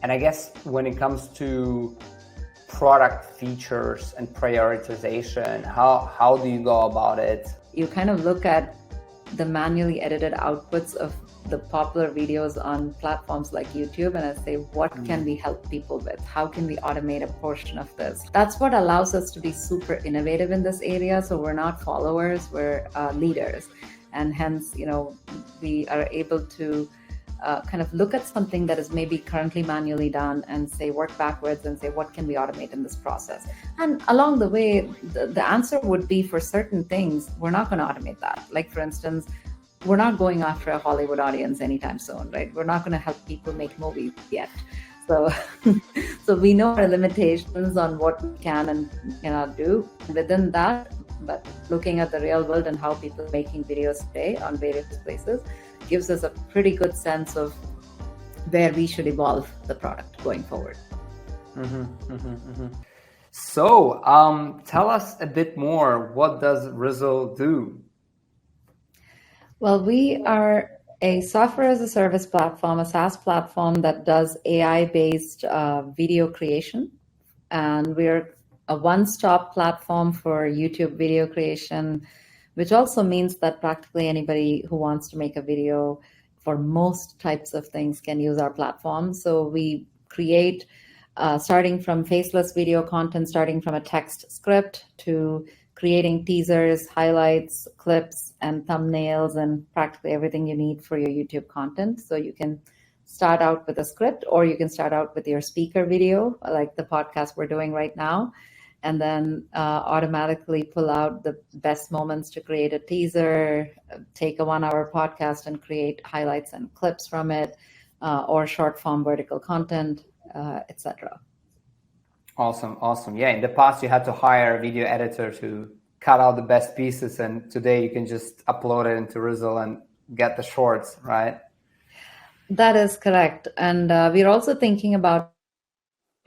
And I guess when it comes to product features and prioritization, how do you go about it? You kind of look at the manually edited outputs of the popular videos on platforms like YouTube, and I say, what can we help people with? How can we automate a portion of this? That's what allows us to be super innovative in this area. So we're not followers, we're leaders. And hence, we are able to kind of look at something that is maybe currently manually done and say, work backwards and say, what can we automate in this process? And along the way, the answer would be, for certain things, we're not going to automate that. Like, for instance, we're not going after a Hollywood audience anytime soon, right? We're not going to help people make movies yet. So, so we know our limitations on what we can and cannot do within that. But looking at the real world and how people are making videos today on various places gives us a pretty good sense of where we should evolve the product going forward. So tell us a bit more. What does Rizzle do? Well, we are a software as a service platform, a SaaS platform that does AI-based video creation. And we're a one-stop platform for YouTube video creation, which also means that practically anybody who wants to make a video for most types of things can use our platform. So we create, starting from faceless video content, starting from a text script to creating teasers, highlights, clips, and thumbnails, and practically everything you need for your YouTube content. So you can start out with a script, or you can start out with your speaker video, like the podcast we're doing right now, and then automatically pull out the best moments to create a teaser, take a 1-hour podcast and create highlights and clips from it, or short form vertical content, etc. Awesome. Yeah, in the past you had to hire a video editor to cut out the best pieces, and today you can just upload it into Rizzle and get the shorts, right? That is correct. And we're also thinking about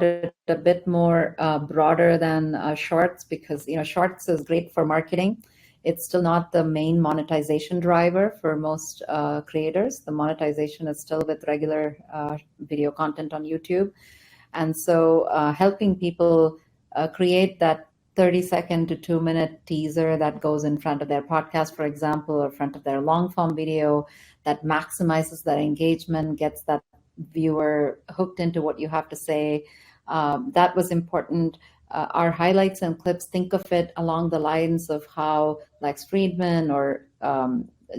it a bit more broader than shorts, because shorts is great for marketing. It's still not the main monetization driver for most creators. The monetization is still with regular video content on YouTube. And so helping people create that 30-second to 2-minute teaser that goes in front of their podcast, for example, or front of their long-form video that maximizes their engagement, gets that viewer hooked into what you have to say. That was important. Our highlights and clips, think of it along the lines of how Lex Friedman or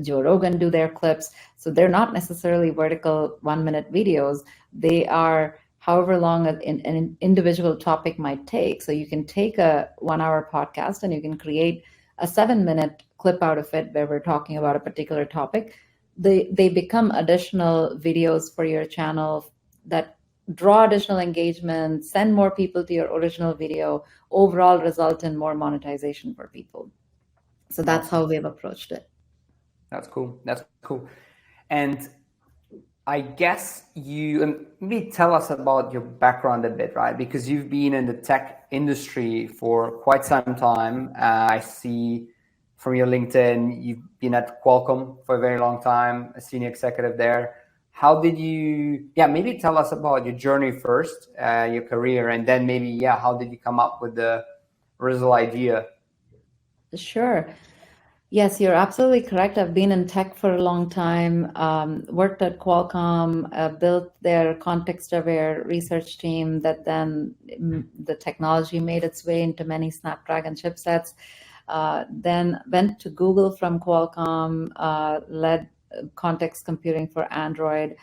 Joe Rogan do their clips. So they're not necessarily vertical 1-minute videos. They are however long an individual topic might take. So you can take a 1-hour podcast and you can create a 7-minute clip out of it where we're talking about a particular topic. They become additional videos for your channel that draw additional engagement, send more people to your original video, overall result in more monetization for people. So that's how we've approached it. That's cool. And I guess you maybe tell us about your background a bit, right? Because you've been in the tech industry for quite some time. I see from your LinkedIn, you've been at Qualcomm for a very long time, a senior executive there. How did you, maybe tell us about your journey first, your career, and then maybe, how did you come up with the Rizzle idea? Sure. Yes, you're absolutely correct. I've been in tech for a long time, worked at Qualcomm, built their context-aware research team that then the technology made its way into many Snapdragon chipsets. Then went to Google from Qualcomm, led context computing for Android,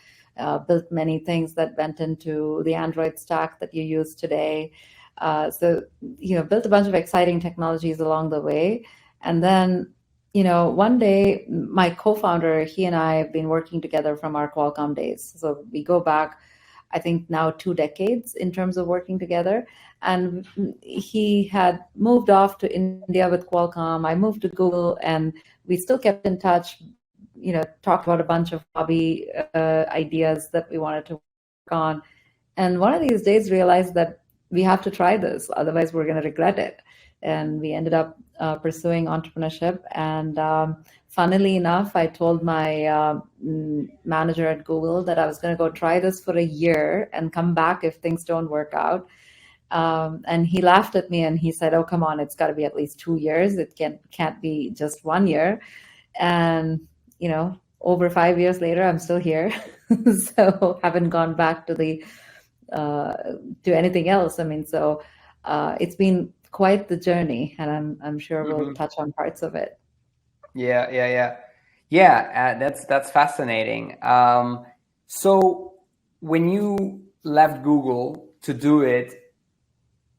built many things that went into the Android stack that you use today. So, built a bunch of exciting technologies along the way. And then, one day, my co-founder, he and I have been working together from our Qualcomm days. So we go back, I think now 2 decades in terms of working together. And he had moved off to India with Qualcomm. I moved to Google, and we still kept in touch, talked about a bunch of hobby ideas that we wanted to work on. And one of these days realized that we have to try this, otherwise we're going to regret it. and we ended up pursuing entrepreneurship. And funnily enough, I told my manager at Google that I was going to go try this for a year and come back if things don't work out. And he laughed at me and he said, "Oh, come on, it's got to be at least 2 years. It can't be just 1 year." And over 5 years later, I'm still here, so haven't gone back to to anything else. I mean, so it's been quite the journey, and I'm sure we'll touch on parts of it. Yeah. That's fascinating. So when you left Google to do it,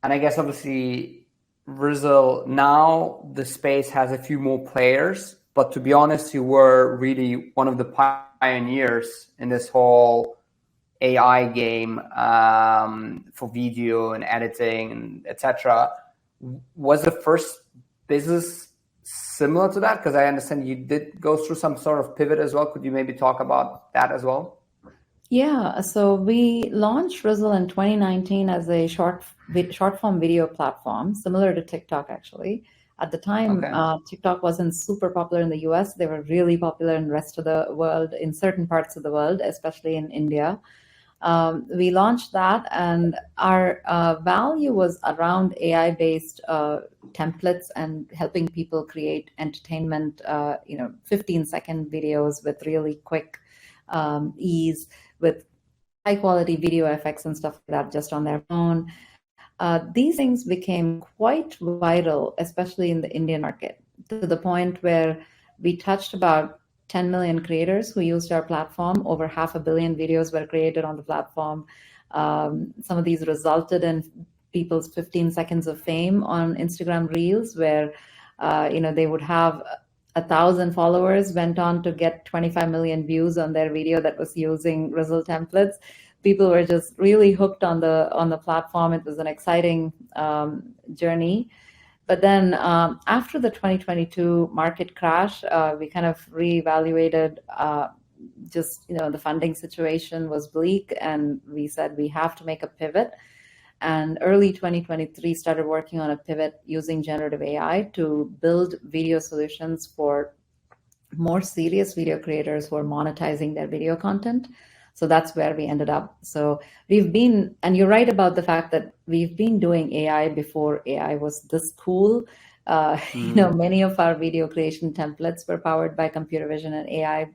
and I guess obviously Rizzle, now the space has a few more players, but to be honest, you were really one of the pioneers in this whole AI game for video and editing and etc. Was the first business similar to that? Because I understand you did go through some sort of pivot as well. Could you maybe talk about that as well? Yeah, so we launched Rizzle in 2019 as a short form video platform, similar to TikTok actually. At the time, TikTok wasn't super popular in the US. They were really popular in the rest of the world, in certain parts of the world, especially in India. We launched that, and our value was around AI-based templates and helping people create entertainment, 15-second videos with really quick ease, with high quality video effects and stuff like that just on their phone. These things became quite viral, especially in the Indian market, to the point where we touched about 10 million creators who used our platform. Over 500 million videos were created on the platform. Some of these resulted in people's 15 seconds of fame on Instagram Reels, where they would have 1,000 followers, went on to get 25 million views on their video that was using Rizzle templates. People were just really hooked on the platform. It was an exciting journey. But then after the 2022 market crash, we kind of reevaluated. The funding situation was bleak, and we said we have to make a pivot. And early 2023 started working on a pivot using generative AI to build video solutions for more serious video creators who are monetizing their video content. So that's where we ended up. So and you're right about the fact that we've been doing AI before AI was this cool. Many of our video creation templates were powered by computer vision and AI,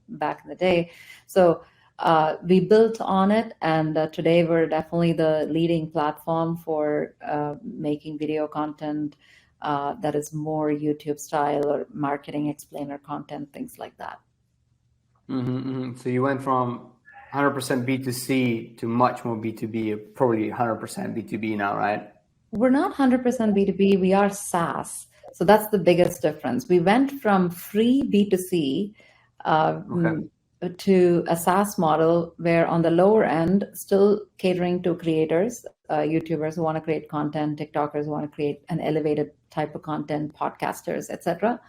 back in the day. So we built on it, and today we're definitely the leading platform for making video content that is more YouTube style or marketing explainer content, things like that. So you went from 100% B2C to much more B2B, probably 100% B2B now, right? We're not 100% B2B, we are SaaS. So that's the biggest difference. We went from free B2C to a SaaS model where on the lower end, still catering to creators, YouTubers who want to create content, TikTokers who want to create an elevated type of content, podcasters, etc.,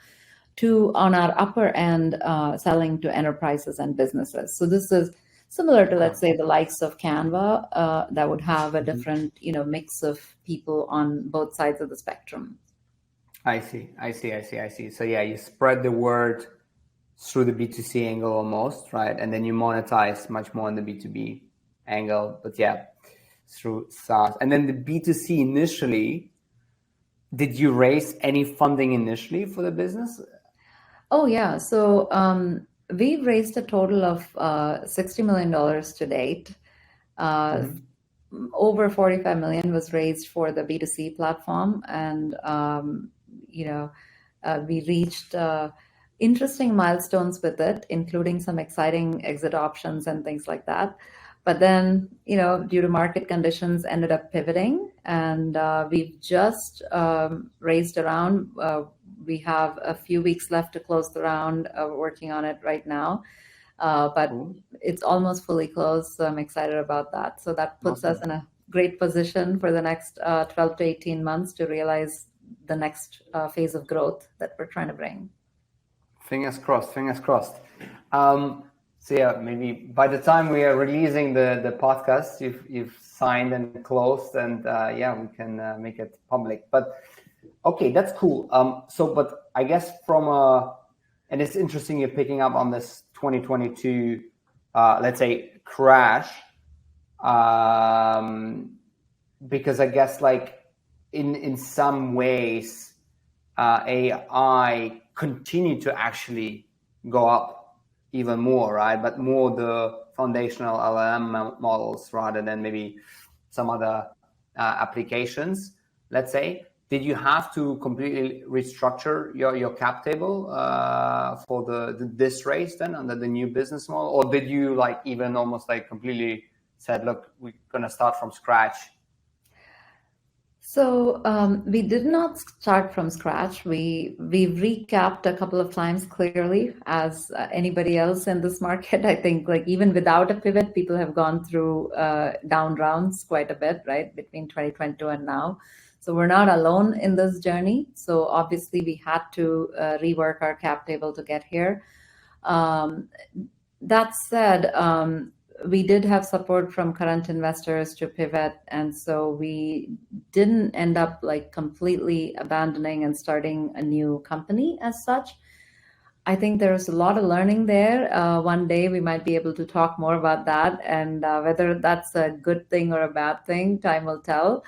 to on our upper end, selling to enterprises and businesses. So this is similar to, let's say, the likes of Canva, that would have a different, mix of people on both sides of the spectrum. I see. So yeah, you spread the word through the B2C angle almost, right? And then you monetize much more on the B2B angle, but yeah, through SaaS. And then the B2C initially, did you raise any funding initially for the business? Oh yeah, so we've raised a total of $60 million to date. Over 45 million was raised for the B2C platform, and we reached interesting milestones with it, including some exciting exit options and things like that. But then, due to market conditions, ended up pivoting, and we've just raised a round. We have a few weeks left to close the round. We're working on it right now, but it's almost fully closed, so I'm excited about that. So that puts us in a great position for the next 12 to 18 months to realize the next phase of growth that we're trying to bring. Fingers crossed. So yeah, maybe by the time we are releasing the podcast, you've signed and closed, and yeah, we can make it public. But okay, that's cool. So, but I guess and it's interesting you're picking up on this 2022, let's say, crash, because I guess like in some ways, AI continue to actually go up even more, right? But more the foundational LLM models rather than maybe some other applications, let's say. Did you have to completely restructure your cap table for this race then under the new business model? Or did you like even almost like completely said, look, we're going to start from scratch? So we did not start from scratch. We recapped a couple of times clearly, as anybody else in this market. I think like even without a pivot, people have gone through down rounds quite a bit, right, between 2022 and now. So we're not alone in this journey. So obviously we had to rework our cap table to get here. That said, we did have support from current investors to pivot, and so we didn't end up like completely abandoning and starting a new company as such. I think there's a lot of learning there. One day we might be able to talk more about that, and whether that's a good thing or a bad thing, time will tell.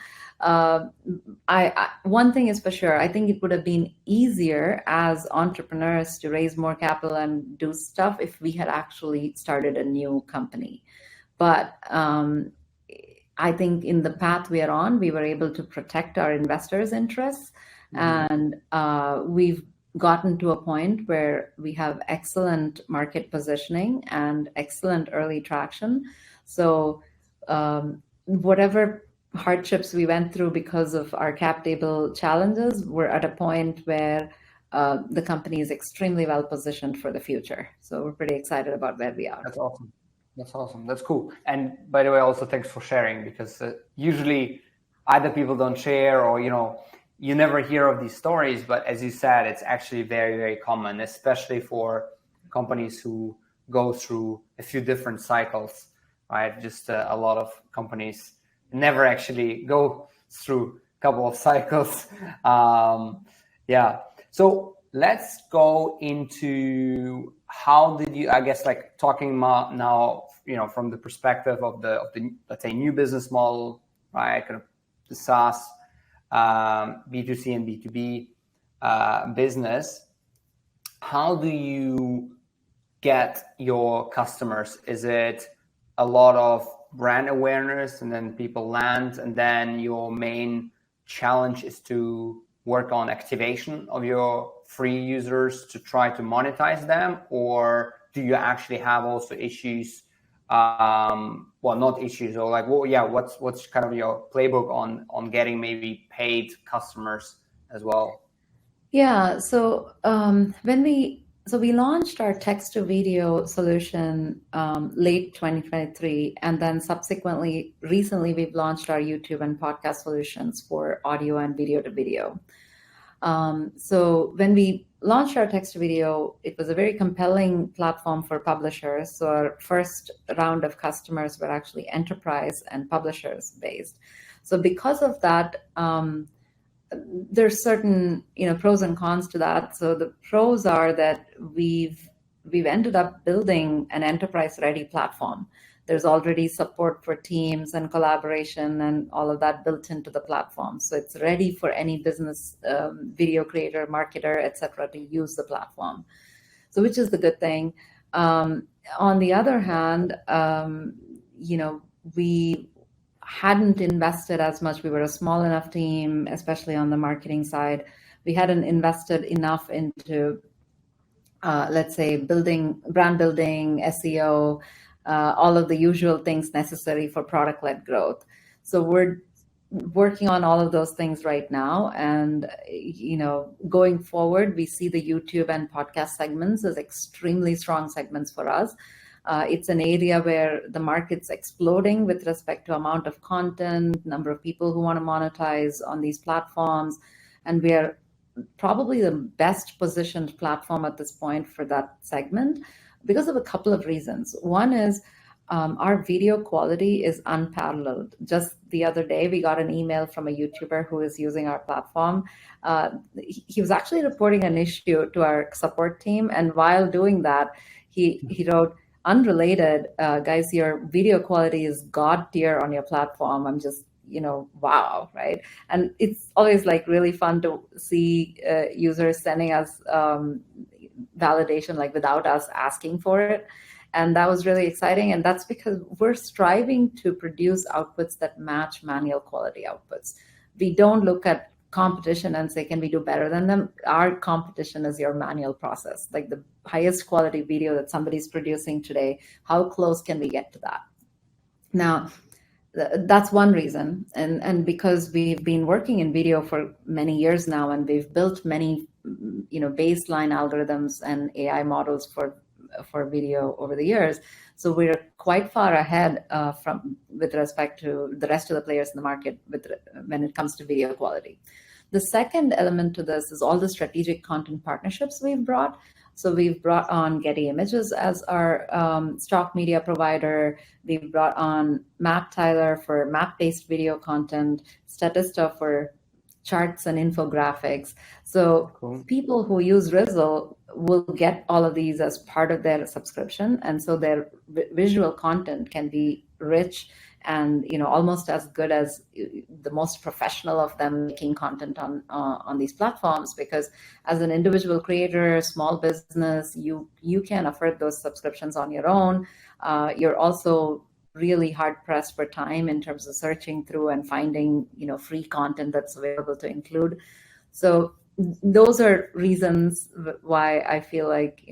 One thing is for sure, I think it would have been easier as entrepreneurs to raise more capital and do stuff if we had actually started a new company. But I think in the path we are on, we were able to protect our investors' interests, and we've gotten to a point where we have excellent market positioning and excellent early traction. So whatever hardships we went through because of our cap table challenges, we're at a point where the company is extremely well positioned for the future. So we're pretty excited about where we are. That's awesome. That's awesome. That's cool. And by the way, also thanks for sharing, because usually either people don't share or, you never hear of these stories. But as you said, it's actually very, very common, especially for companies who go through a few different cycles, right? Just a lot of companies never actually go through a couple of cycles. Yeah. So let's go into how did you, I guess, like talking now, from the perspective of the let's say new business model, right? Kind of the SaaS, B2C and B2B business. How do you get your customers? Is it a lot of brand awareness and then people land, and then your main challenge is to work on activation of your free users to try to monetize them? Or do you actually have also issues, not issues, or like, what's kind of your playbook on getting maybe paid customers as well? Yeah, so we launched our text to video solution late 2023, and then subsequently, recently, we've launched our YouTube and podcast solutions for audio and video to video. So when we launched our text to video, it was a very compelling platform for publishers. So our first round of customers were actually enterprise and publishers based. So because of that, there's certain pros and cons to that. So the pros are that we've ended up building an enterprise ready platform. There's already support for teams and collaboration and all of that built into the platform. So it's ready for any business, video creator, marketer, etc., to use the platform. So which is the good thing. On the other hand, we hadn't invested as much. We were a small enough team, especially on the marketing side. We hadn't invested enough into, let's say, brand building, SEO, all of the usual things necessary for product-led growth. So we're working on all of those things right now. And, going forward, we see the YouTube and podcast segments as extremely strong segments for us. It's an area where the market's exploding with respect to amount of content, number of people who want to monetize on these platforms. And we are probably the best positioned platform at this point for that segment. because of a couple of reasons. One is our video quality is unparalleled. Just the other day, we got an email from a YouTuber who is using our platform. He was actually reporting an issue to our support team, and while doing that, he wrote, "Unrelated, guys, your video quality is god tier on your platform. I'm just, wow," right? And it's always like really fun to see users sending us validation like without us asking for it. And that was really exciting. And that's because we're striving to produce outputs that match manual quality outputs. We don't look at competition and say, can we do better than them? Our competition is your manual process, like the highest quality video that somebody's producing today. How close can we get to that? Now, that's one reason. And because we've been working in video for many years now, and we've built many baseline algorithms and AI models for video over the years, so we're quite far ahead with respect to the rest of the players in the market when it comes to video quality. The second element to this is all the strategic content partnerships we've brought. So we've brought on Getty Images as our stock media provider. We've brought on Matt Tyler for map-based video content, Statista for charts and infographics. So cool. People who use Rizzle will get all of these as part of their subscription. And so their visual content can be rich and almost as good as the most professional of them making content on these platforms, because as an individual creator, small business, you can afford those subscriptions on your own. You're also really hard pressed for time in terms of searching through and finding free content that's available to include. So those are reasons why I feel like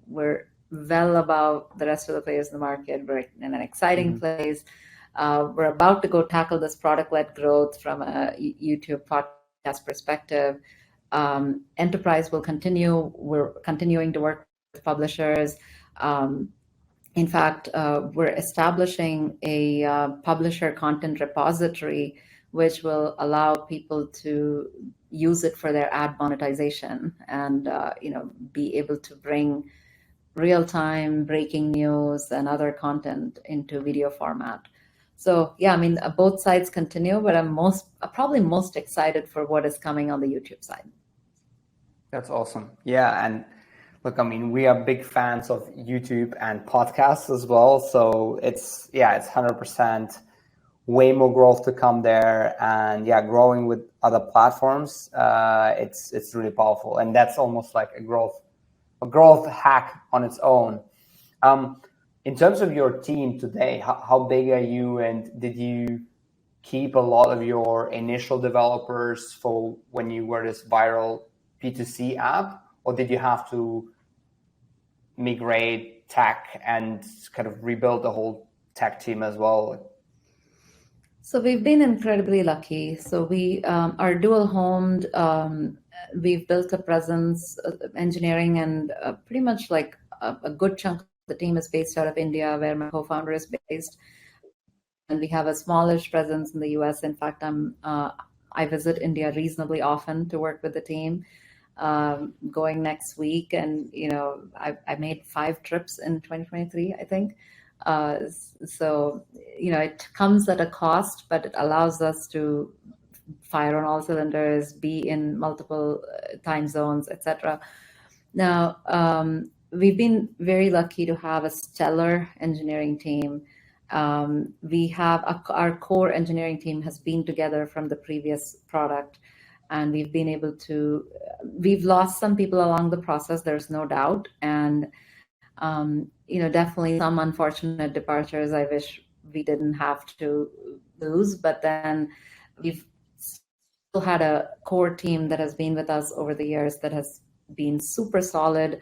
we're well above the rest of the players in the market. We're in an exciting place. We're about to go tackle this product-led growth from a YouTube podcast perspective. Enterprise will continue. We're continuing to work with publishers. In fact, we're establishing a publisher content repository, which will allow people to use it for their ad monetization and be able to bring real-time breaking news and other content into video format. So yeah, I mean, both sides continue, but I'm probably most excited for what is coming on the YouTube side. That's awesome. Yeah, and look, I mean, we are big fans of YouTube and podcasts as well. So it's 100% way more growth to come there, and growing with other platforms. It's really powerful, and that's almost like a growth hack on its own. In terms of your team today, how big are you, and did you keep a lot of your initial developers for when you were this Viral B2C app, or did you have to migrate tech and kind of rebuild the whole tech team as well? So we've been incredibly lucky. So we are dual homed. We've built a presence, engineering, and pretty much like a good chunk of the team is based out of India, where my co-founder is based. And we have a smallish presence in the US. In fact, I visit India reasonably often to work with the team. Going next week, and I made 5 trips in 2023, I think. So it comes at a cost, but it allows us to fire on all cylinders, be in multiple time zones, etc. Now, we've been very lucky to have a stellar engineering team. We have our core engineering team has been together from the previous product, and we've lost some people along the process, there's no doubt. And, definitely some unfortunate departures I wish we didn't have to lose, but then we've still had a core team that has been with us over the years that has been super solid,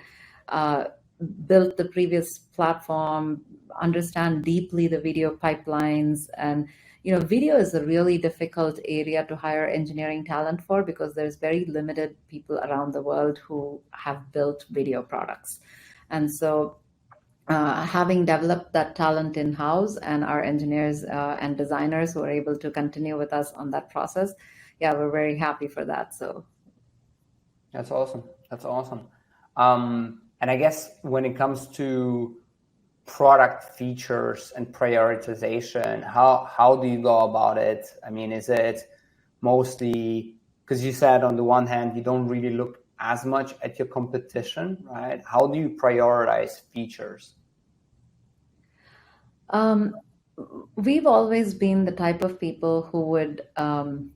built the previous platform, understand deeply the video pipelines. And video is a really difficult area to hire engineering talent for, because there's very limited people around the world who have built video products. And so having developed that talent in-house, and our engineers and designers who are able to continue with us on that process, we're very happy for that. So that's awesome. And I guess when it comes to product features and prioritization, how do you go about it? I mean, is it mostly, because you said on the one hand you don't really look as much at your competition, right? How do you prioritize features? We've always been the type of people who would, when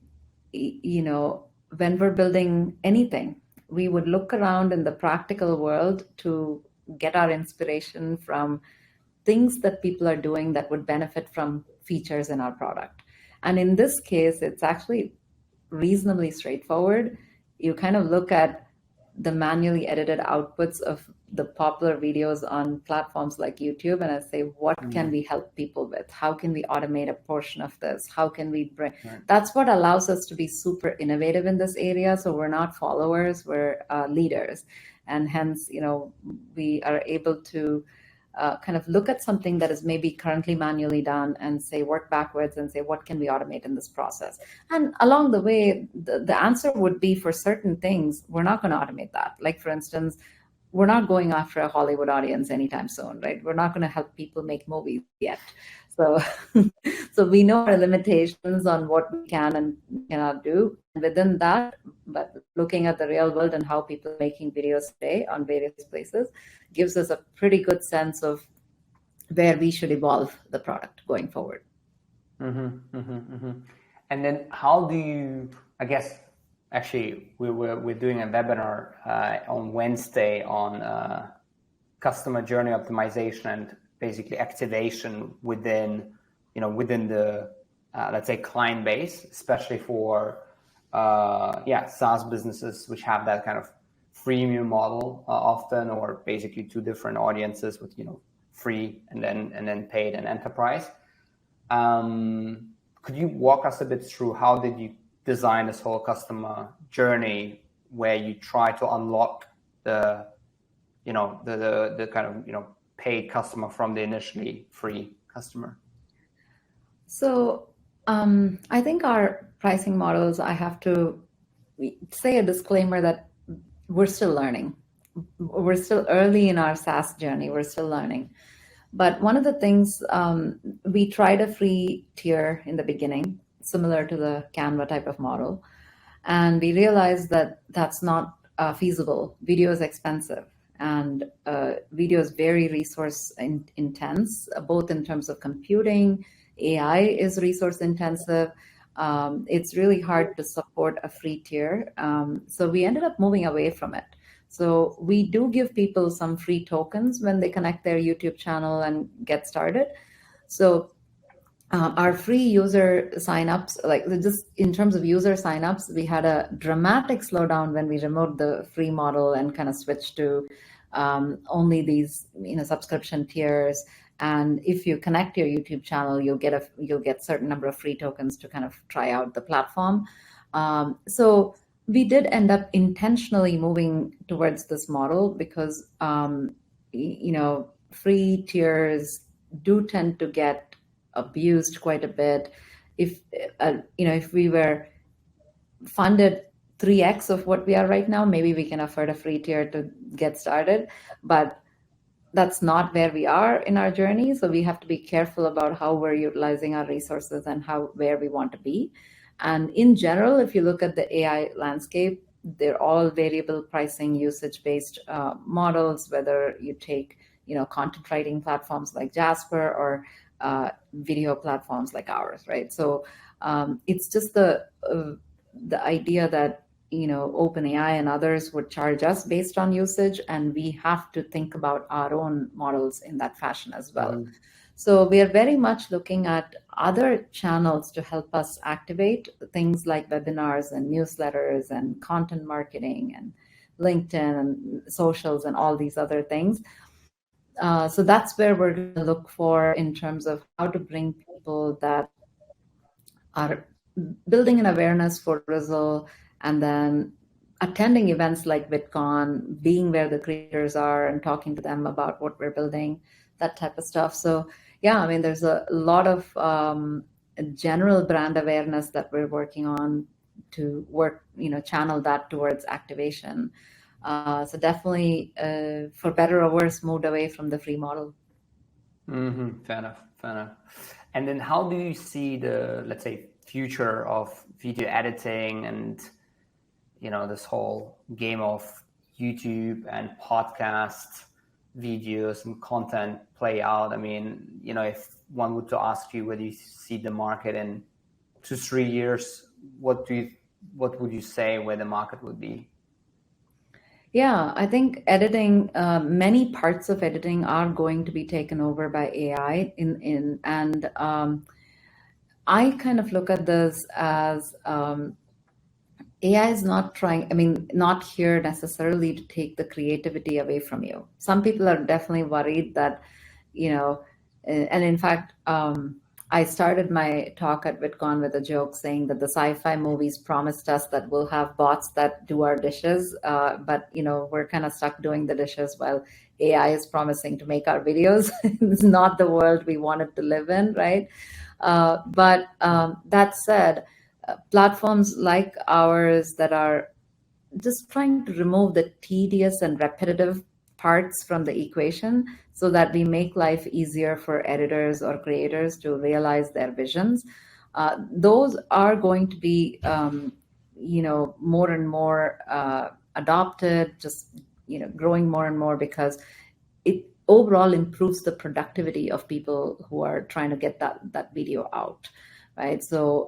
we're building anything, we would look around in the practical world to get our inspiration from things that people are doing that would benefit from features in our product. And in this case, it's actually reasonably straightforward. You kind of look at the manually edited outputs of the popular videos on platforms like YouTube, and I say, what can we help people with? How can we automate a portion of this? How can we bring? Right. That's what allows us to be super innovative in this area. So we're not followers, we're leaders, and hence, we are able to kind of look at something that is maybe currently manually done and say, work backwards and say, what can we automate in this process? And along the way, the answer would be for certain things, we're not going to automate that. Like, for instance, we're not going after a Hollywood audience anytime soon, right? We're not going to help people make movies yet. So, so we know our limitations on what we can and cannot do. And within that, but looking at the real world and how people are making videos today on various places gives us a pretty good sense of where we should evolve the product going forward. And then how do you, I guess, actually, we're doing a webinar on Wednesday on customer journey optimization and basically activation within the let's say client base, especially for SaaS businesses which have that kind of freemium model often, or basically two different audiences with free and then paid and enterprise. Could you walk us a bit through how did you design this whole customer journey where you try to unlock the kind of paid customer from the initially free customer? So I think our pricing models, I have to say a disclaimer that we're still learning. We're still early in our SaaS journey. We're still learning. But one of the things, we tried a free tier in the beginning, similar to the Canva type of model. And we realized that that's not feasible. Video is expensive, and video is very resource intense, both in terms of computing. AI is resource intensive. It's really hard to support a free tier. So we ended up moving away from it. So we do give people some free tokens when they connect their YouTube channel and get started. So our free user signups, like just in terms of user signups, we had a dramatic slowdown when we removed the free model and kind of switched to only these subscription tiers. And if you connect your YouTube channel, you'll get certain number of free tokens to kind of try out the platform. So we did end up intentionally moving towards this model because free tiers do tend to get abused quite a bit. If we were funded 3x of what we are right now, maybe we can afford a free tier to get started, but that's not where we are in our journey. So we have to be careful about how we're utilizing our resources and where we want to be. And in general, if you look at the AI landscape, they're all variable pricing, usage-based models, whether you take content writing platforms like Jasper or video platforms like ours, right? So it's just the idea that OpenAI and others would charge us based on usage, and we have to think about our own models in that fashion as well. So we are very much looking at other channels to help us activate things like webinars and newsletters and content marketing and LinkedIn and socials and all these other things. So that's where we're going to look for in terms of how to bring people that are building an awareness for Rizzle and then attending events like VidCon, being where the creators are and talking to them about what we're building, that type of stuff. So yeah, I mean, there's a lot of general brand awareness that we're working on to channel that towards activation. So definitely, for better or worse, moved away from the free model. Fair enough. Fair enough. And then how do you see the, let's say, future of video editing and, this whole game of YouTube and podcast videos and content play out? I mean, if one were to ask you whether you see the market in 2-3 years, what would you say where the market would be? Yeah, I think editing, many parts of editing are going to be taken over by AI and I kind of look at this as AI is not not here necessarily to take the creativity away from you. Some people are definitely worried that, and in fact, I started my talk at VidCon with a joke saying that the sci-fi movies promised us that we'll have bots that do our dishes, but we're kind of stuck doing the dishes while AI is promising to make our videos. It's not the world we wanted to live in, right? But that said, platforms like ours that are just trying to remove the tedious and repetitive parts from the equation so that we make life easier for editors or creators to realize their visions. Those are going to be, more and more adopted, just, growing more and more because it overall improves the productivity of people who are trying to get that video out, right? So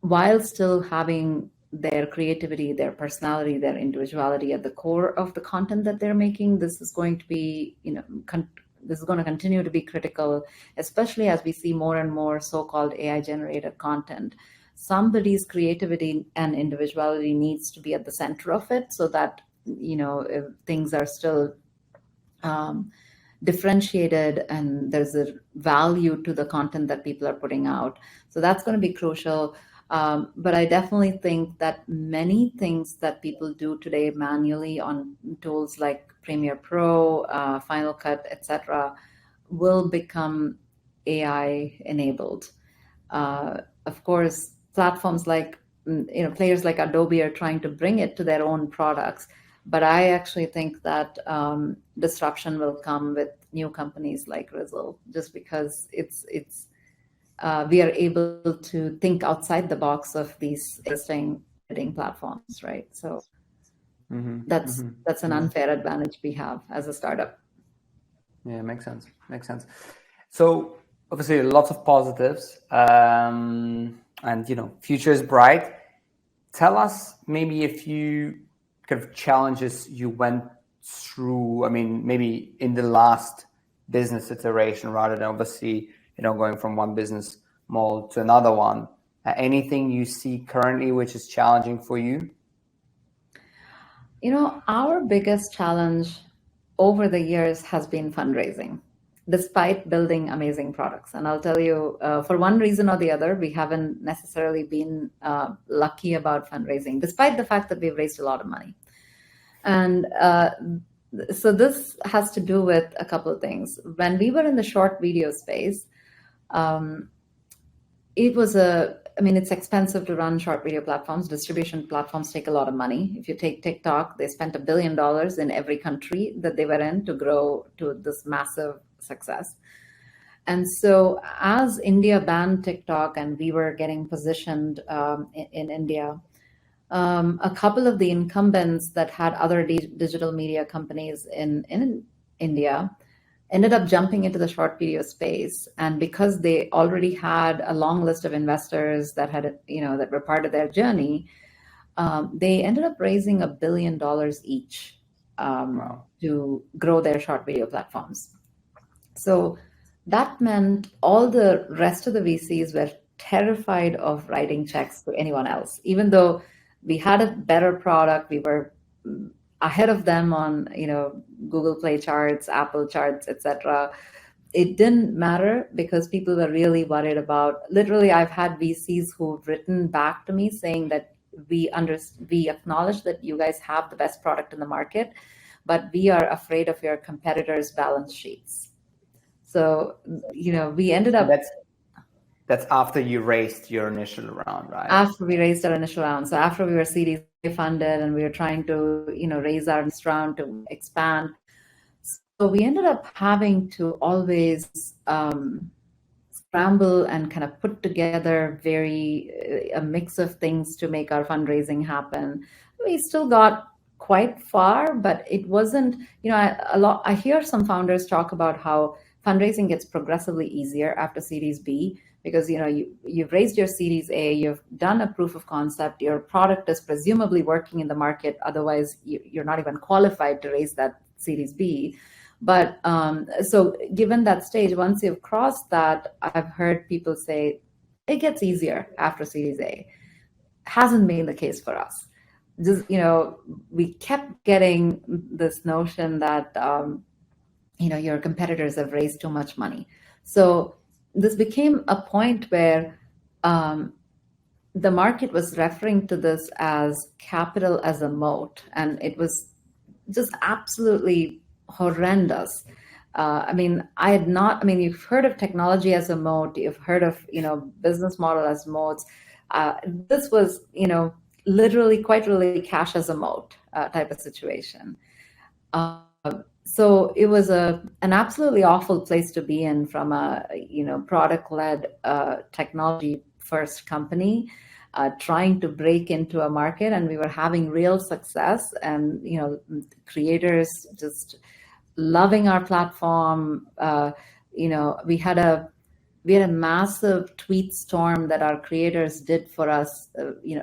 while still having their creativity, their personality, their individuality at the core of the content that they're making, this is going to be, this is going to continue to be critical, especially as we see more and more so-called AI generated content. Somebody's creativity and individuality needs to be at the center of it so that, if things are still differentiated and there's a value to the content that people are putting out. So that's going to be crucial. But I definitely think that many things that people do today manually on tools like Premiere Pro, Final Cut, etc., will become AI enabled. Of course, platforms like players like Adobe are trying to bring it to their own products. But I actually think that disruption will come with new companies like Rizzle, just because we are able to think outside the box of these existing editing platforms, right? So that's an unfair advantage we have as a startup. Yeah, makes sense. Makes sense. So obviously, lots of positives, and future is bright. Tell us maybe a few kind of challenges you went through. I mean, maybe in the last business iteration, rather than obviously going from one business model to another one. Anything you see currently which is challenging for you? Our biggest challenge over the years has been fundraising, despite building amazing products. And I'll tell you, for one reason or the other, we haven't necessarily been lucky about fundraising, despite the fact that we've raised a lot of money. And so this has to do with a couple of things. When we were in the short video space, it's expensive to run short video platforms. Distribution platforms take a lot of money. If you take TikTok, they spent $1 billion in every country that they were in to grow to this massive success. And so as India banned TikTok and we were getting positioned in India, a couple of the incumbents that had other digital media companies in India ended up jumping into the short video space. And because they already had a long list of investors that had, that were part of their journey, they ended up raising $1 billion each to grow their short video platforms. So that meant all the rest of the VCs were terrified of writing checks to anyone else, even though we had a better product. We were ahead of them on, Google Play charts, Apple charts, etc. It didn't matter because people were really worried about. Literally, I've had VCs who've written back to me saying that we acknowledge that you guys have the best product in the market, but we are afraid of your competitors' balance sheets. So, we ended up. That's after you raised your initial round, right? After we raised our initial round. So after we were Series A funded and we were trying to, raise our next round to expand. So we ended up having to always scramble and kind of put together a mix of things to make our fundraising happen. We still got quite far, but it wasn't, I hear some founders talk about how fundraising gets progressively easier after Series B, because you've raised your Series A, you've done a proof of concept, your product is presumably working in the market, otherwise you're not even qualified to raise that Series B. But so given that stage, once you've crossed that, I've heard people say it gets easier after Series A. Hasn't been the case for us. Just, we kept getting this notion that, your competitors have raised too much money. So this became a point where the market was referring to this as capital as a moat, and it was just absolutely horrendous. You've heard of technology as a moat, you've heard of, business model as moats. This was, quite literally cash as a moat type of situation. So it was an absolutely awful place to be in from a, product-led technology first company. Trying to break into a market, and we were having real success, and creators just loving our platform. We had a massive tweet storm that our creators did for us,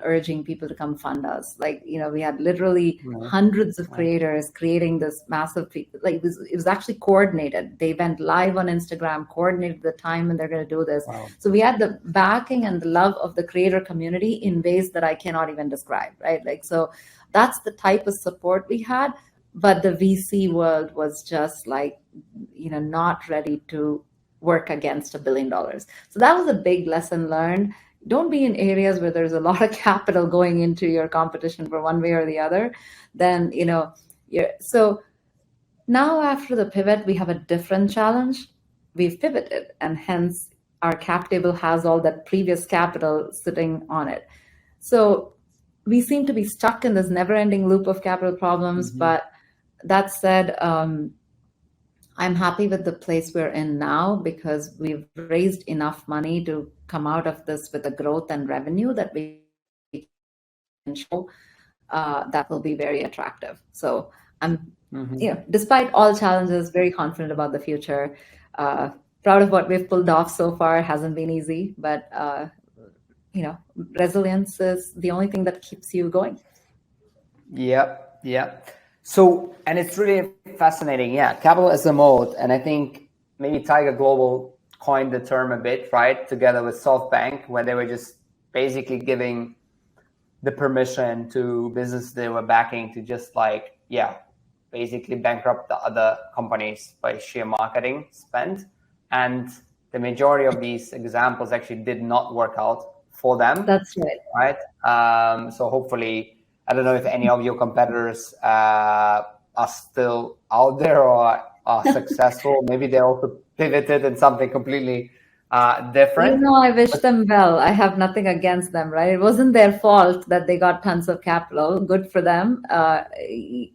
urging people to come fund us. We had literally hundreds of creators creating this massive tweet. It was actually coordinated. They went live on Instagram, coordinated the time when they're going to do this. Wow. So we had the backing and the love of the creator community in ways that I cannot even describe, right? So that's the type of support we had. But the VC world was just not ready to work against $1 billion. So that was a big lesson learned. Don't be in areas where there's a lot of capital going into your competition for one way or the other. Then, so now after the pivot, we have a different challenge. We've pivoted, and hence our cap table has all that previous capital sitting on it. So we seem to be stuck in this never-ending loop of capital problems. Mm-hmm. But that said, I'm happy with the place we're in now, because we've raised enough money to come out of this with a growth and revenue that we can show that will be very attractive. So I'm, despite all challenges, very confident about the future. Proud of what we've pulled off so far. It hasn't been easy, but resilience is the only thing that keeps you going. Yeah. So, and it's really fascinating. Yeah, capital as a moat. And I think maybe Tiger Global coined the term a bit, right? Together with SoftBank, where they were just basically giving the permission to business they were backing to just basically bankrupt the other companies by sheer marketing spend. And the majority of these examples actually did not work out for them. That's right. Right? So hopefully, I don't know if any of your competitors are still out there or are successful. Maybe they also pivoted in something completely different. I wish them well. I have nothing against them, right? It wasn't their fault that they got tons of capital. Good for them.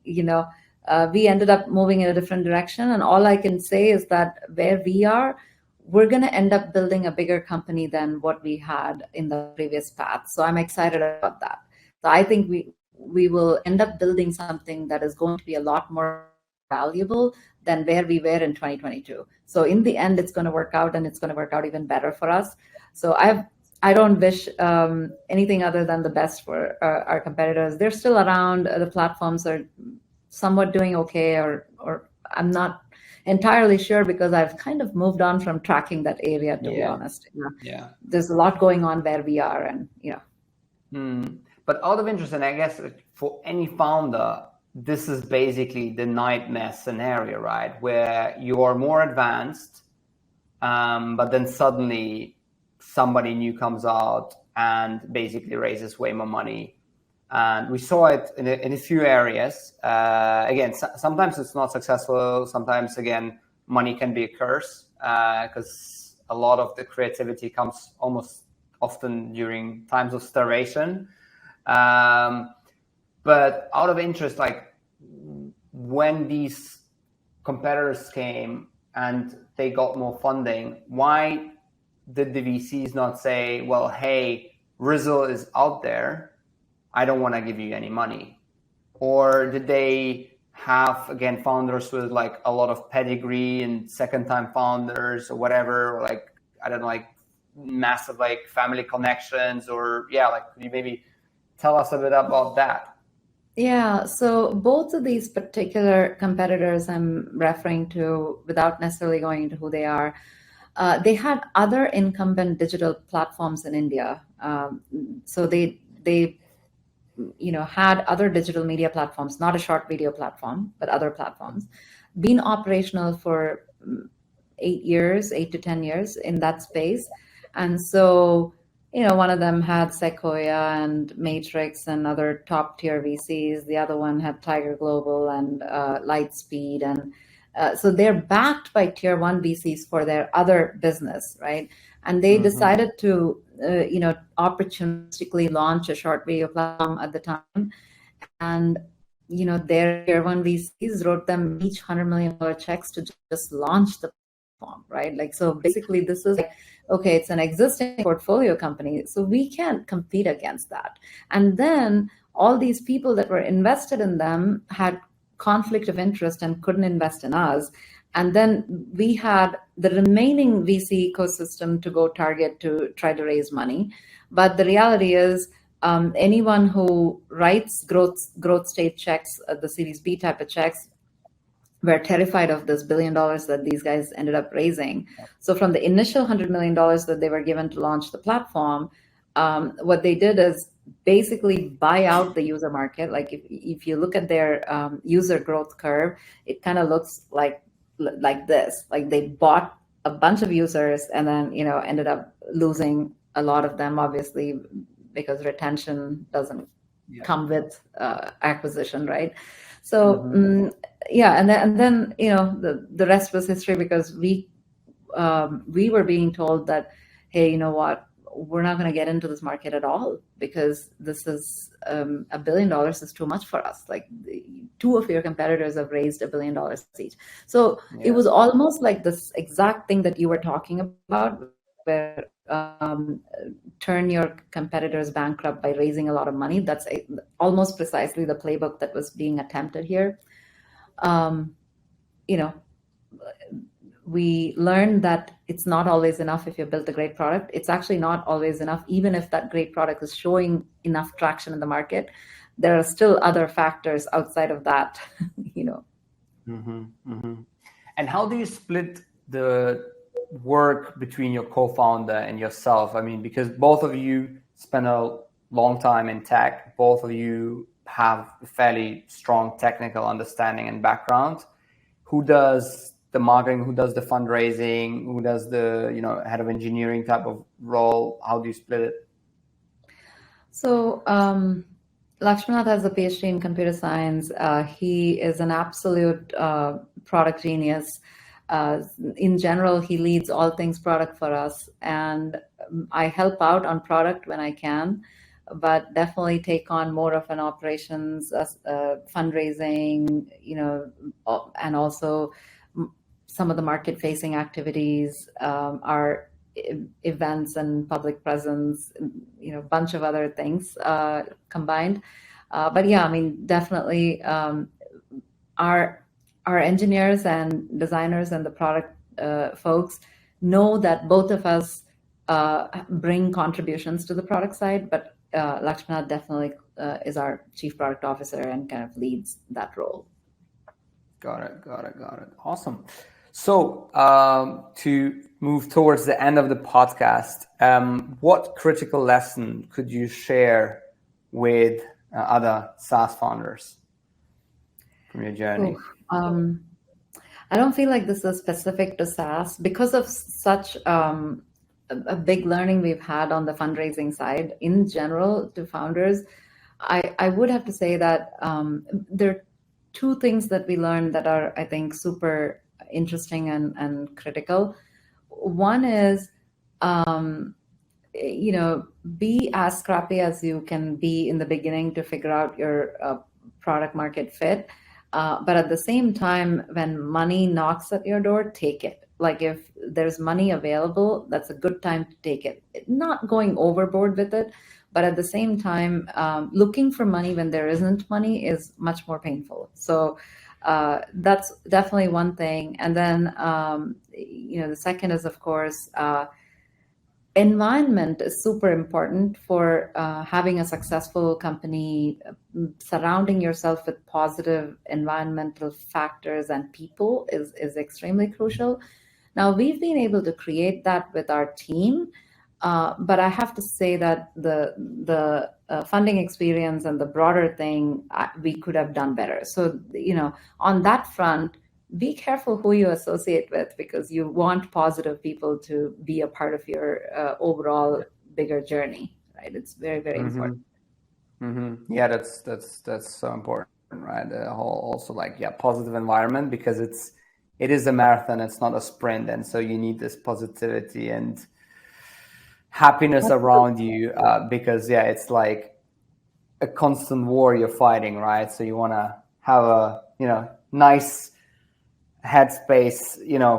We ended up moving in a different direction. And all I can say is that where we are, we're going to end up building a bigger company than what we had in the previous path. So I'm excited about that. So I think we will end up building something that is going to be a lot more valuable than where we were in 2022. So in the end, it's going to work out, and it's going to work out even better for us. So I don't wish anything other than the best for our competitors. They're still around. The platforms are somewhat doing okay, or I'm not entirely sure, because I've kind of moved on from tracking that area, to be honest. Yeah. There's a lot going on where we are, and But out of interest, and I guess for any founder, this is basically the nightmare scenario, right? Where you are more advanced, but then suddenly somebody new comes out and basically raises way more money. And we saw it in a few areas. Again, sometimes it's not successful. Sometimes, again, money can be a curse, because a lot of the creativity comes almost often during times of starvation. But out of interest, like when these competitors came and they got more funding, why did the VCs not say, well, hey, Rizzle is out there, I don't want to give you any money? Or did they have, again, founders with like a lot of pedigree and second-time founders or whatever, or like, I don't know, like massive like family connections, or like, could you maybe tell us a bit about that? Yeah, so both of these particular competitors I'm referring to, without necessarily going into who they are, they had other incumbent digital platforms in India. So they had other digital media platforms, not a short video platform, but other platforms, been operational for 8 to 10 years in that space. And so, one of them had Sequoia and Matrix and other top tier VCs. The other one had Tiger Global and Lightspeed. And so they're backed by tier one VCs for their other business, right? And they decided to, opportunistically launch a short video platform at the time. And, their tier one VCs wrote them each $100 million checks to just launch the platform, right? Like, so basically this is like, okay, it's an existing portfolio company, so we can't compete against that. And then all these people that were invested in them had conflict of interest and couldn't invest in us. And then we had the remaining VC ecosystem to go target to try to raise money. But the reality is, anyone who writes growth stage checks, the Series B type of checks, were terrified of this $1 billion that these guys ended up raising. So from the initial $100 million that they were given to launch the platform, what they did is basically buy out the user market. Like if you look at their user growth curve, it kind of looks like this. Like they bought a bunch of users and then ended up losing a lot of them, obviously, because retention doesn't come with acquisition, right? So and then the rest was history, because we were being told that, hey, you know what, we're not going to get into this market at all, because this is $1 billion is too much for us. Like two of your competitors have raised $1 billion each. So it was almost like this exact thing that you were talking about, where turn your competitors bankrupt by raising a lot of money. That's almost precisely the playbook that was being attempted here. We learned that it's not always enough if you built a great product. It's actually not always enough, even if that great product is showing enough traction in the market. There are still other factors outside of that, And how do you split the work between your co-founder and yourself? I mean, because both of you spent a long time in tech, both of you have a fairly strong technical understanding and background. Who does the marketing? Who does the fundraising? Who does the head of engineering type of role? How do you split it? So Lakshmanath has a PhD in computer science. He is an absolute product genius. In general, he leads all things product for us, and I help out on product when I can, but definitely take on more of an operations, fundraising, and also some of the market-facing activities, our events and public presence, a bunch of other things combined. But yeah, I mean, definitely our engineers and designers and the product folks know that both of us bring contributions to the product side, but Lakshmanath definitely is our chief product officer and kind of leads that role. Got it. Awesome. So to move towards the end of the podcast, what critical lesson could you share with other SaaS founders from your journey? I don't feel like this is specific to SaaS because of such a big learning we've had on the fundraising side in general to founders. I would have to say that there are two things that we learned that are, I think, super interesting and critical. one is, be as scrappy as you can be in the beginning to figure out your product market fit. But at the same time, when money knocks at your door, take it. Like if there's money available, that's a good time to take it. Not going overboard with it, but at the same time, looking for money when there isn't money is much more painful. So that's definitely one thing. And then, the second is, of course, environment is super important for having a successful company. Surrounding yourself with positive environmental factors and people is extremely crucial. Now, we've been able to create that with our team, but I have to say that the funding experience and the broader thing, we could have done better. So, on that front, be careful who you associate with, because you want positive people to be a part of your overall bigger journey, right? It's very, very important. Yeah, that's so important, right? The whole also like, positive environment, because it is a marathon, it's not a sprint, and so you need this positivity and happiness around you, because it's like a constant war you're fighting, right? So you want to have a nice headspace,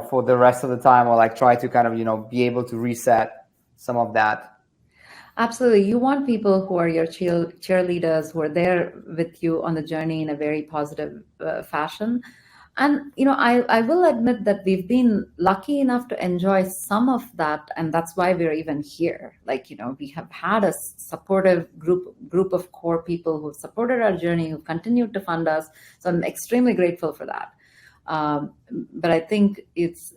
for the rest of the time, or like try to kind of be able to reset some of that. Absolutely. You want people who are your cheerleaders, who are there with you on the journey in a very positive fashion. And, I will admit that we've been lucky enough to enjoy some of that. And that's why we're even here. Like, we have had a supportive group of core people who supported our journey, who continued to fund us. So I'm extremely grateful for that. But I think it's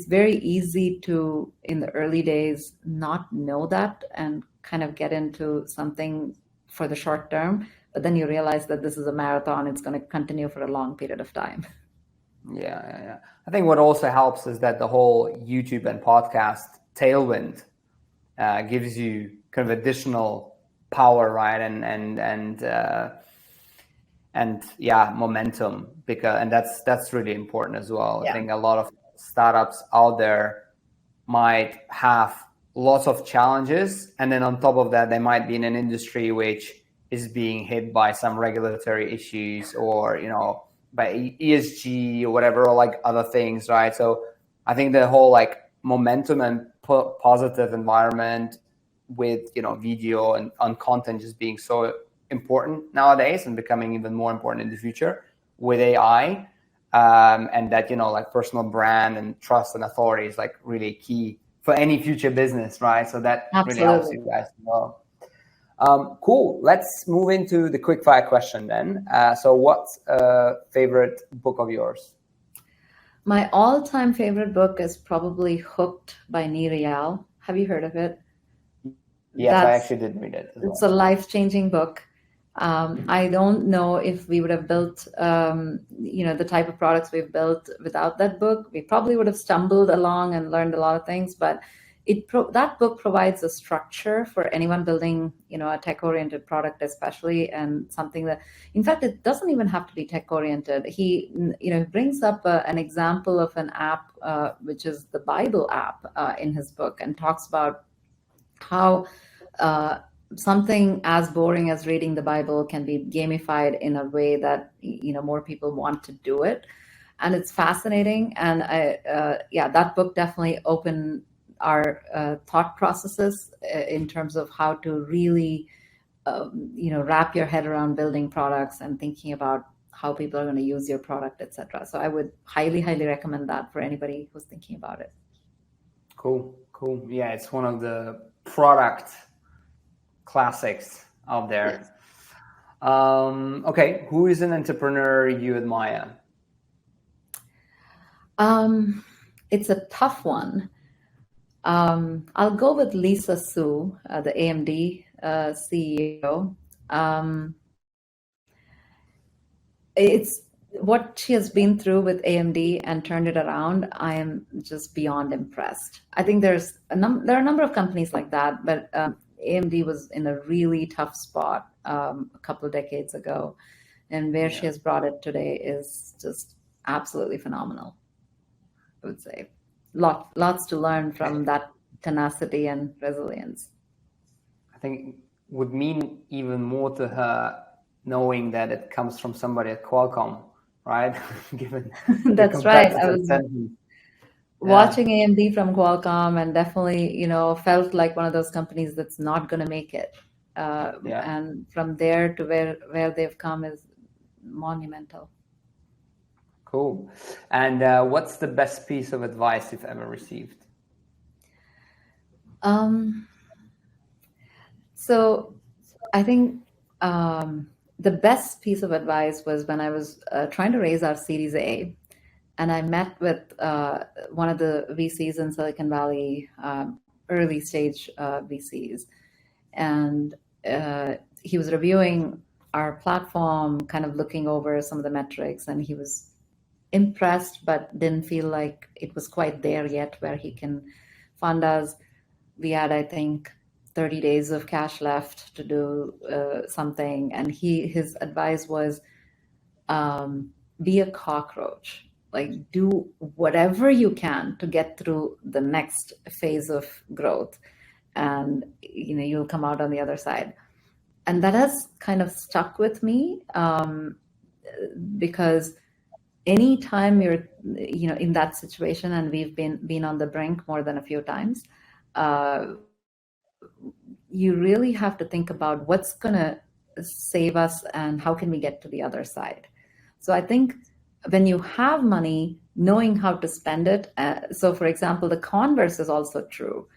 very easy to, in the early days, not know that and kind of get into something for the short term. But then you realize that this is a marathon. It's going to continue for a long period of time. Yeah. I think what also helps is that the whole YouTube and podcast tailwind gives you kind of additional power, right? And momentum, and that's really important as well. I think a lot of startups out there might have lots of challenges, and then on top of that, they might be in an industry which is being hit by some regulatory issues, or by ESG or whatever, or like other things, right? So I think the whole like momentum and positive environment with video and content just being so important nowadays, and becoming even more important in the future with AI, and that like personal brand and trust and authority is like really key for any future business, right? So that really helps you guys as well. Cool. Let's move into the quick fire question then. So what's a favorite book of yours? My all-time favorite book is probably Hooked by Rizzle. Have you heard of it? Yes, I actually did read it as well. It's a life-changing book. I don't know if we would have built, the type of products we've built without that book. We probably would have stumbled along and learned a lot of things, but that book provides a structure for anyone building, a tech-oriented product, especially, and something that, in fact, it doesn't even have to be tech-oriented. He, brings up an example of an app, which is the Bible app, in his book, and talks about how something as boring as reading the Bible can be gamified in a way that more people want to do it, and it's fascinating. And that book definitely opened our thought processes in terms of how to really wrap your head around building products and thinking about how people are going to use your product, etc. So I would highly recommend that for anybody who's thinking about it. Cool. Yeah, it's one of the product classics out there. Yes. Okay, who is an entrepreneur you admire? It's a tough one. I'll go with Lisa Su, the AMD CEO. It's what she has been through with AMD and turned it around. I am just beyond impressed. I think there are a number of companies like that, but AMD was in a really tough spot a couple of decades ago, and where she has brought it today is just absolutely phenomenal, I would say. lots to learn from that tenacity and resilience. I think would mean even more to her knowing that it comes from somebody at Qualcomm, right? Given the That's right. I competitive was sentiment. watching AMD from Qualcomm and definitely, felt like one of those companies that's not going to make it. Yeah. And from there to where they've come is monumental. Cool. And what's the best piece of advice you've ever received? So I think the best piece of advice was when I was trying to raise our Series A, and I met with one of the VCs in Silicon Valley, early stage VCs, and he was reviewing our platform, kind of looking over some of the metrics, and he was impressed, but didn't feel like it was quite there yet where he can fund us. We had, I think, 30 days of cash left to do something, and his advice was, be a cockroach, like do whatever you can to get through the next phase of growth, and you'll come out on the other side. And that has kind of stuck with me, because anytime you're in that situation, and we've been on the brink more than a few times, you really have to think about what's going to save us and how can we get to the other side. So I think when you have money, knowing how to spend it. So for example, the converse is also true.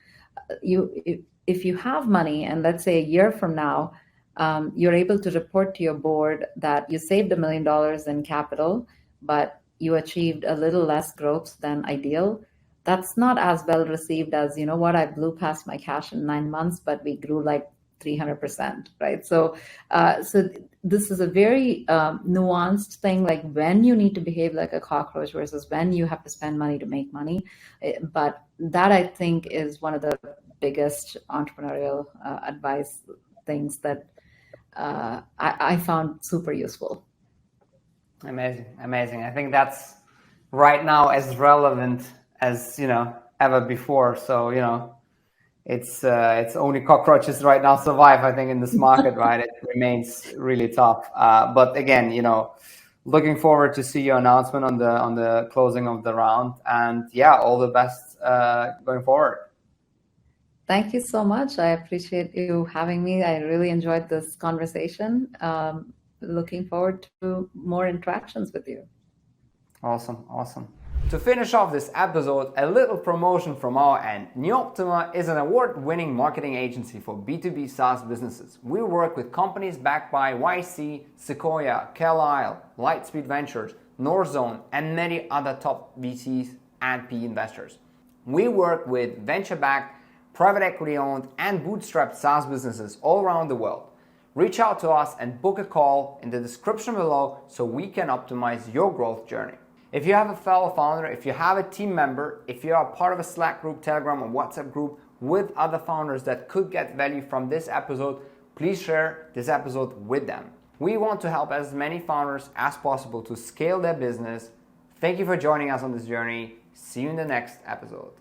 If you have money, and let's say a year from now, you're able to report to your board that you saved $1 million in capital, but you achieved a little less growth than ideal. That's not as well received as, what, I blew past my cash in 9 months, but we grew like 300%, right? So this is a very nuanced thing, like when you need to behave like a cockroach versus when you have to spend money to make money. But that, I think, is one of the biggest entrepreneurial advice things that I found super useful. Amazing. I think that's right now as relevant as ever before. So it's only cockroaches right now survive, I think, in this market, right? It remains really tough. But again, looking forward to see your announcement on the closing of the round, and yeah, all the best going forward. Thank you so much. I appreciate you having me. I really enjoyed this conversation. Looking forward to more interactions with you. Awesome. To finish off this episode, a little promotion from our end. Neoptima is an award-winning marketing agency for B2B SaaS businesses. We work with companies backed by YC, Sequoia, Carlyle, Lightspeed Ventures, Northzone, and many other top VCs and PE investors. We work with venture-backed, private equity-owned, and bootstrapped SaaS businesses all around the world. Reach out to us and book a call in the description below so we can optimize your growth journey. If you have a fellow founder, if you have a team member, if you are part of a Slack group, Telegram, or WhatsApp group with other founders that could get value from this episode, please share this episode with them. We want to help as many founders as possible to scale their business. Thank you for joining us on this journey. See you in the next episode.